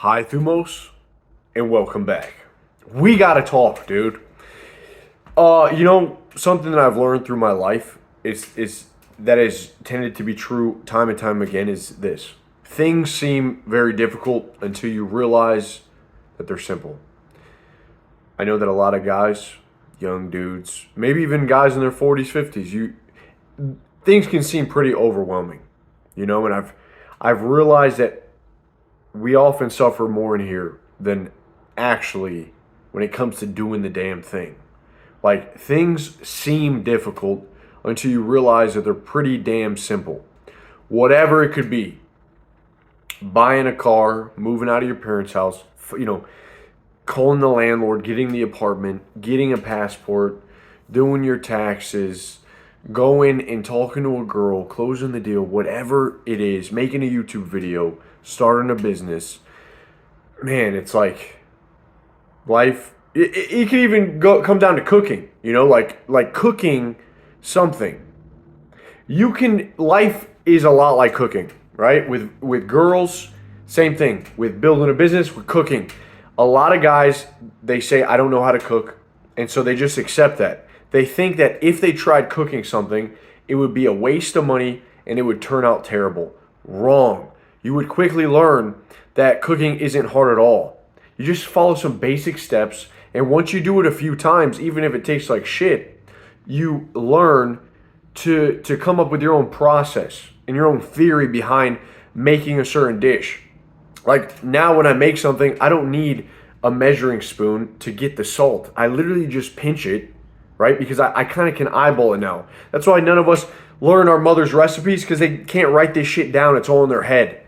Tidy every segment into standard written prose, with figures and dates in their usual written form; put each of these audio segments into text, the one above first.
Hi, Thumos, and welcome back. We gotta talk, dude. Something that I've learned through my life is that has tended to be true time and time again is this. Things seem very difficult until you realize that they're simple. I know that a lot of guys, young dudes, maybe even guys in their 40s, 50s, things can seem pretty overwhelming. And I've realized that we often suffer more in here than actually when it comes to doing the damn thing. Like, things seem difficult until you realize that they're pretty damn simple. Whatever it could be, buying a car, moving out of your parents' house, calling the landlord, getting the apartment, getting a passport, doing your taxes, going and talking to a girl, closing the deal, whatever it is, making a YouTube video, starting a business. Man, it's like life. It could even come down to cooking. Like cooking something. Life is a lot like cooking, right? With girls, same thing. With building a business, with cooking. A lot of guys, they say, I don't know how to cook, and so they just accept that. They think that if they tried cooking something, it would be a waste of money and it would turn out terrible. Wrong. You would quickly learn that cooking isn't hard at all. You just follow some basic steps, and once you do it a few times, even if it tastes like shit, you learn to come up with your own process and your own theory behind making a certain dish. Like, now when I make something, I don't need a measuring spoon to get the salt. I literally just pinch it, right? Because I kind of can eyeball it now. That's why none of us learn our mother's recipes, because they can't write this shit down. It's all in their head.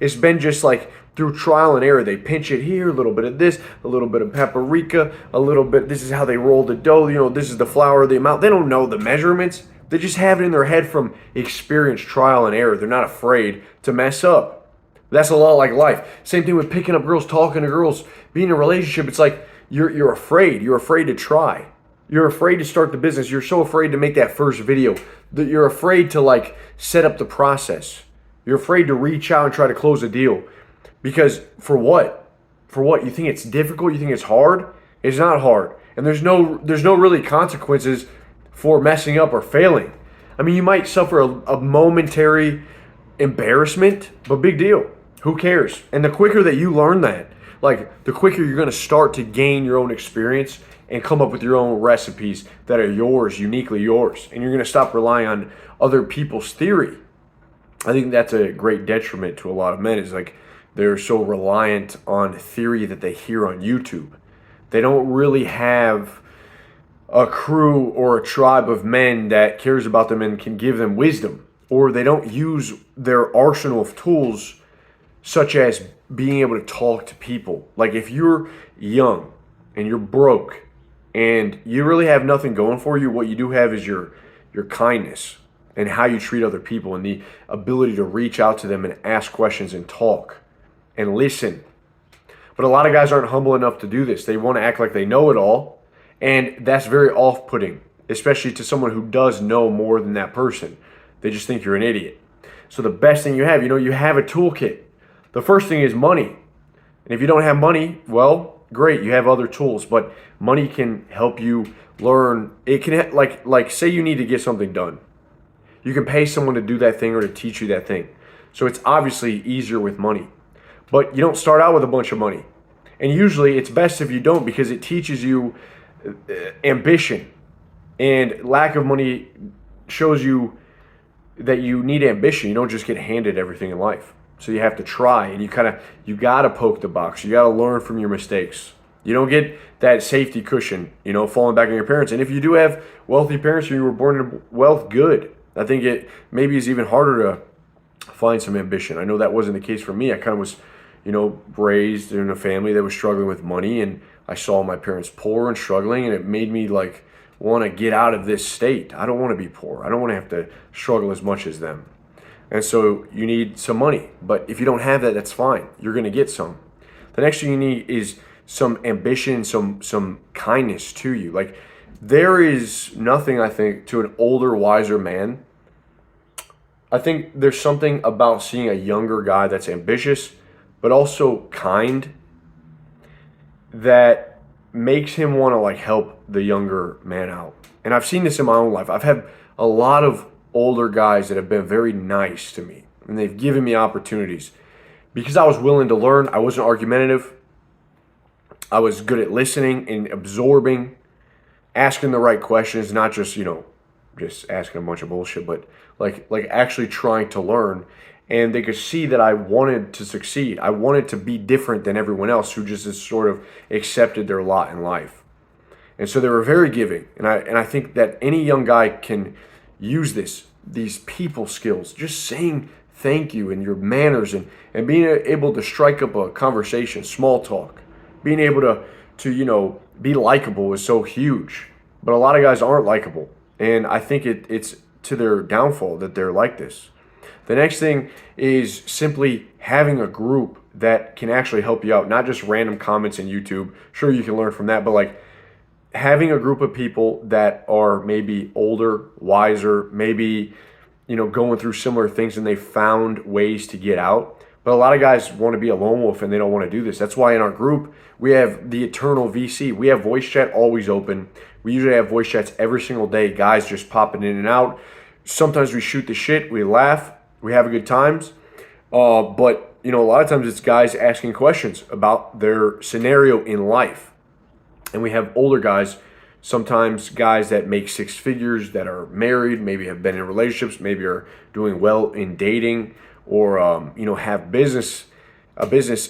It's been just like through trial and error. They pinch it here, a little bit of this, a little bit of paprika, a little bit. This is how they roll the dough. This is the flour, the amount. They don't know the measurements. They just have it in their head from experience, trial and error. They're not afraid to mess up. That's a lot like life. Same thing with picking up girls, talking to girls, being in a relationship. It's like you're afraid. You're afraid to try. You're afraid to start the business. You're so afraid to make that first video that you're afraid to set up the process. You're afraid to reach out and try to close a deal. Because for what? For what? You think it's difficult? You think it's hard? It's not hard. And there's no really consequences for messing up or failing. I mean, you might suffer a momentary embarrassment, but big deal. Who cares? And the quicker that you learn that, the quicker you're going to start to gain your own experience and come up with your own recipes that are yours, uniquely yours. And you're going to stop relying on other people's theory. I think that's a great detriment to a lot of men, is they're so reliant on theory that they hear on YouTube. They don't really have a crew or a tribe of men that cares about them and can give them wisdom. Or they don't use their arsenal of tools, such as being able to talk to people. Like, if you're young and you're broke and you really have nothing going for you, what you do have is your kindness and how you treat other people and the ability to reach out to them and ask questions and talk and listen. But a lot of guys aren't humble enough to do this. They want to act like they know it all, and that's very off-putting, especially to someone who does know more than that person. They just think you're an idiot. So the best thing you have a toolkit. The first thing is money. And if you don't have money, well, great, you have other tools, but money can help you learn. It can, like say you need to get something done. You can pay someone to do that thing or to teach you that thing. So it's obviously easier with money. But you don't start out with a bunch of money. And usually it's best if you don't, because it teaches you ambition. And lack of money shows you that you need ambition. You don't just get handed everything in life. So you have to try, and you gotta poke the box. You gotta learn from your mistakes. You don't get that safety cushion, falling back on your parents. And if you do have wealthy parents, or you were born into wealth, good. I think it maybe is even harder to find some ambition. I know that wasn't the case for me. I kind of was, raised in a family that was struggling with money, and I saw my parents poor and struggling, and it made me want to get out of this state. I don't want to be poor. I don't want to have to struggle as much as them. And so you need some money. But if you don't have that, that's fine. You're going to get some. The next thing you need is some ambition, some kindness to you. There is nothing, I think, to an older, wiser man. I think there's something about seeing a younger guy that's ambitious but also kind, that makes him want to like help the younger man out. And I've seen this in my own life. I've had a lot of older guys that have been very nice to me, and they've given me opportunities because I was willing to learn. I wasn't argumentative. I was good at listening and absorbing, asking the right questions, not just, just asking a bunch of bullshit, but like actually trying to learn. And they could see that I wanted to succeed. I wanted to be different than everyone else who just has sort of accepted their lot in life. And so they were very giving. And I think that any young guy can use these people skills, just saying thank you and your manners, and being able to strike up a conversation, small talk, being able to be likable is so huge. But a lot of guys aren't likable. And I think it's to their downfall that they're like this. The next thing is simply having a group that can actually help you out, not just random comments in YouTube. Sure, you can learn from that, but like having a group of people that are maybe older, wiser, maybe going through similar things and they found ways to get out. But a lot of guys want to be a lone wolf and they don't want to do this. That's why in our group we have the eternal VC. We have voice chat always open. We usually have voice chats every single day. Guys just popping in and out. Sometimes we shoot the shit. We laugh. We have a good times. But a lot of times it's guys asking questions about their scenario in life. And we have older guys, sometimes guys that make six figures, that are married, maybe have been in relationships, maybe are doing well in dating, or have a business,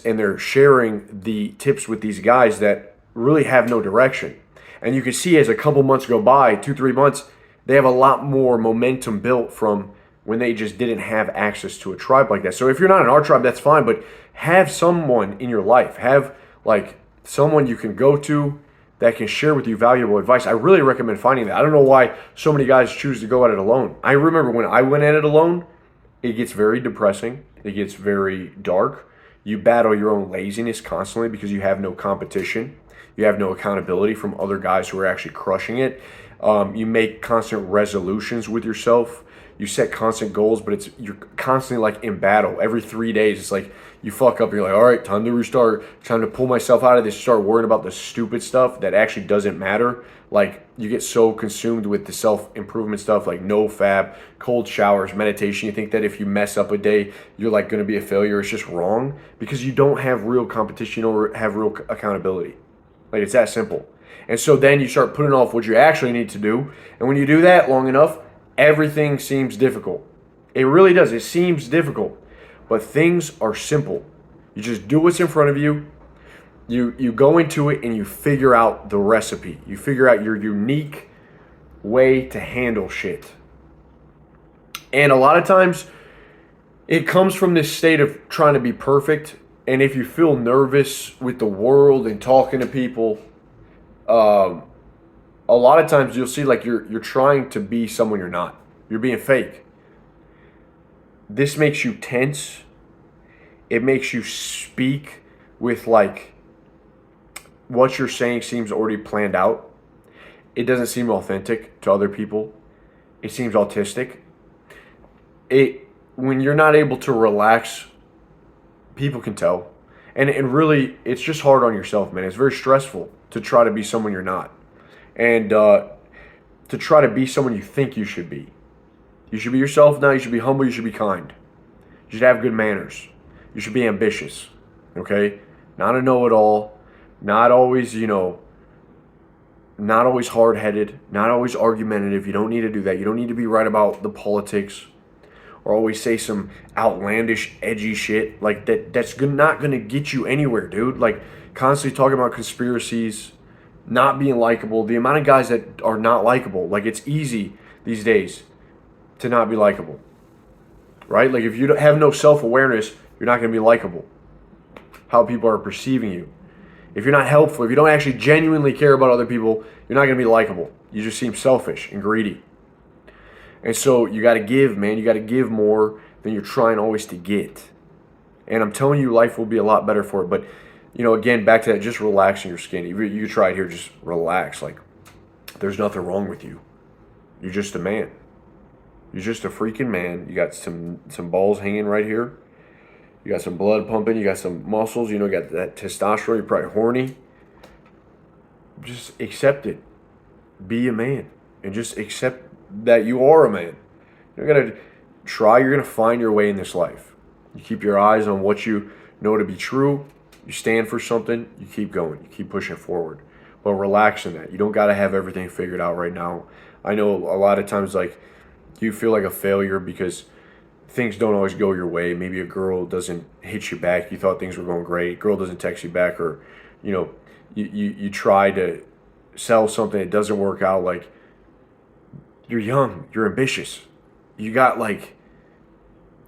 and they're sharing the tips with these guys that really have no direction. And you can see as a couple months go by, 2-3 months, they have a lot more momentum built from when they just didn't have access to a tribe like that. So if you're not in our tribe, that's fine, but have someone in your life. Have like someone you can go to that can share with you valuable advice. I really recommend finding that. I don't know why so many guys choose to go at it alone. I remember when I went at it alone, it gets very depressing. It gets very dark. You battle your own laziness constantly because you have no competition. You have no accountability from other guys who are actually crushing it. You make constant resolutions with yourself. You set constant goals, but you're constantly like in battle. Every 3 days, it's like you fuck up. You're like, all right, time to restart. Time to pull myself out of this. Start worrying about the stupid stuff that actually doesn't matter. Like you get so consumed with the self-improvement stuff, like no fab, cold showers, meditation. You think that if you mess up a day, you're like going to be a failure. It's just wrong because you don't have real competition. You don't have real accountability. Like it's that simple. And so then you start putting off what you actually need to do. And when you do that long enough, everything seems difficult. It really does. It seems difficult. But things are simple. You just do what's in front of you. You go into it and you figure out the recipe. You figure out your unique way to handle shit. And a lot of times it comes from this state of trying to be perfect. And if you feel nervous with the world and talking to people, a lot of times you'll see like you're trying to be someone you're not. You're being fake. This makes you tense. It makes you speak with like what you're saying seems already planned out. It doesn't seem authentic to other people. It seems autistic. When you're not able to relax, people can tell. And really, it's just hard on yourself, man. It's very stressful to try to be someone you're not. And to try to be someone you think you should be. You should be yourself now. You should be humble. You should be kind. You should have good manners. You should be ambitious. Okay? Not a know-it-all. Not always, not always hard-headed. Not always argumentative. You don't need to do that. You don't need to be right about the politics or always say some outlandish, edgy shit. Like, that's not going to get you anywhere, dude. Like, constantly talking about conspiracies, not being likable. The amount of guys that are not likable. Like, it's easy these days to not be likable. Right? Like, if you have no self-awareness, you're not going to be likable. How people are perceiving you. If you're not helpful, if you don't actually genuinely care about other people, you're not going to be likable. You just seem selfish and greedy. And so you got to give, man. You got to give more than you're trying always to get. And I'm telling you, life will be a lot better for it. But, again, back to that, just relaxing your skin. You try it here, just relax. Like, there's nothing wrong with you. You're just a man. You're just a freaking man. You got some balls hanging right here. You got some blood pumping. You got some muscles. You got that testosterone. You're probably horny. Just accept it. Be a man. And just accept that you are a man. You're going to try. You're going to find your way in this life. You keep your eyes on what you know to be true. You stand for something. You keep going. You keep pushing forward. But relax in that. You don't got to have everything figured out right now. I know a lot of times, you feel like a failure because things don't always go your way. Maybe a girl doesn't hit you back. You thought things were going great. Girl doesn't text you back, or, you try to sell something. It doesn't work out. You're young. You're ambitious. You got,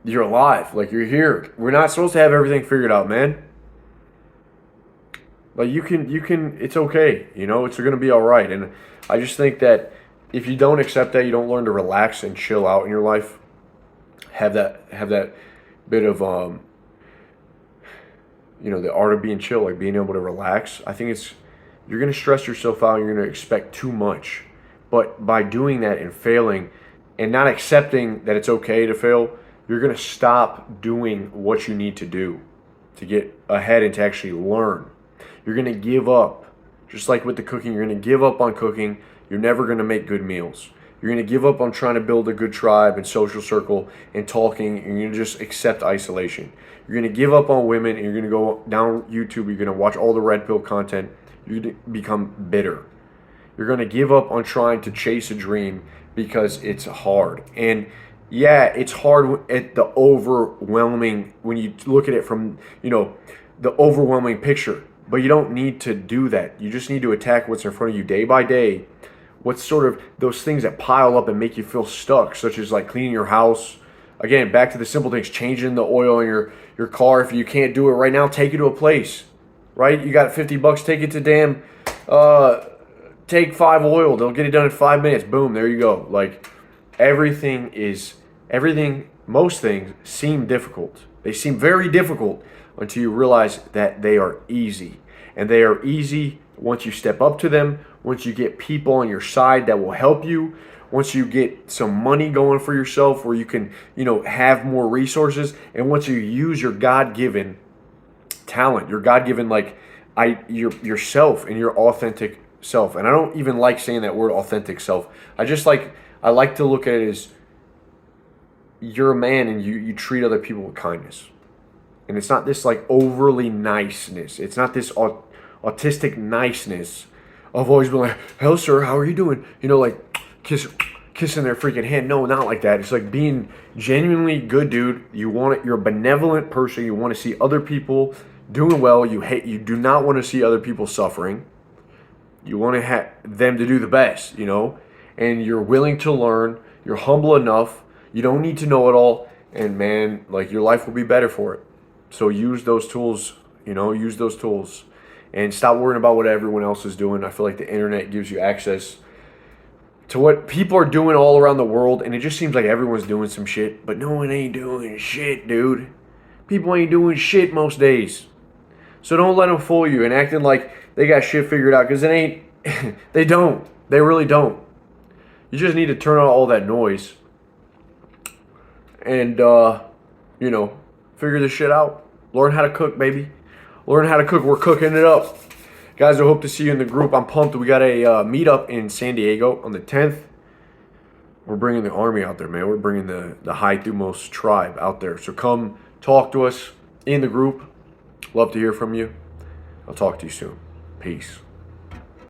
you're alive. You're here. We're not supposed to have everything figured out, man. You can, it's okay. It's going to be all right. And I just think that if you don't accept that, you don't learn to relax and chill out in your life, have that bit of, the art of being chill, being able to relax. I think you're going to stress yourself out. You're going to expect too much. But by doing that and failing and not accepting that it's okay to fail, you're going to stop doing what you need to do to get ahead and to actually learn. You're going to give up. Just like with the cooking, you're going to give up on cooking. You're never going to make good meals. You're going to give up on trying to build a good tribe and social circle and talking, and you're going to just accept isolation. You're going to give up on women, and you're going to go down YouTube. You're going to watch all the red pill content. You're going to become bitter. You're going to give up on trying to chase a dream because it's hard. And yeah, it's hard at the overwhelming, when you look at it from, the overwhelming picture. But you don't need to do that. You just need to attack what's in front of you day by day. What's sort of those things that pile up and make you feel stuck, such as cleaning your house. Again, back to the simple things, changing the oil in your car. If you can't do it right now, take it to a place, right? You got $50, take it to Take 5 Oil. They'll get it done in 5 minutes. Boom, there you go. Most things seem difficult. They seem very difficult until you realize that they are easy. And they are easy once you step up to them, once you get people on your side that will help you, once you get some money going for yourself where you can, have more resources, and once you use your God-given talent, your God-given, yourself and your authentic self. And I don't even like saying that word, authentic self. I like to look at it as you're a man and you treat other people with kindness. And it's not this overly niceness. It's not this autistic niceness of always being "Hello, sir, how are you doing?" Kissing their freaking hand. No, not like that. It's being genuinely good, dude. You're a benevolent person. You want to see other people doing well. You do not want to see other people suffering. You want to have them to do the best, and you're willing to learn. You're humble enough. You don't need to know it all. And man, your life will be better for it. So use those tools, use those tools, and stop worrying about what everyone else is doing. I feel like the internet gives you access to what people are doing all around the world, and it just seems like everyone's doing some shit, but no one ain't doing shit, dude. People ain't doing shit most days. So don't let them fool you and acting like they got shit figured out, because it ain't. They don't. They really don't. You just need to turn on all that noise and, figure this shit out. Learn how to cook, baby. Learn how to cook. We're cooking it up. Guys, I hope to see you in the group. I'm pumped. We got a meetup in San Diego on the 10th. We're bringing the army out there, man. We're bringing the High Thumos tribe out there. So come talk to us in the group. Love to hear from you. I'll talk to you soon. Peace.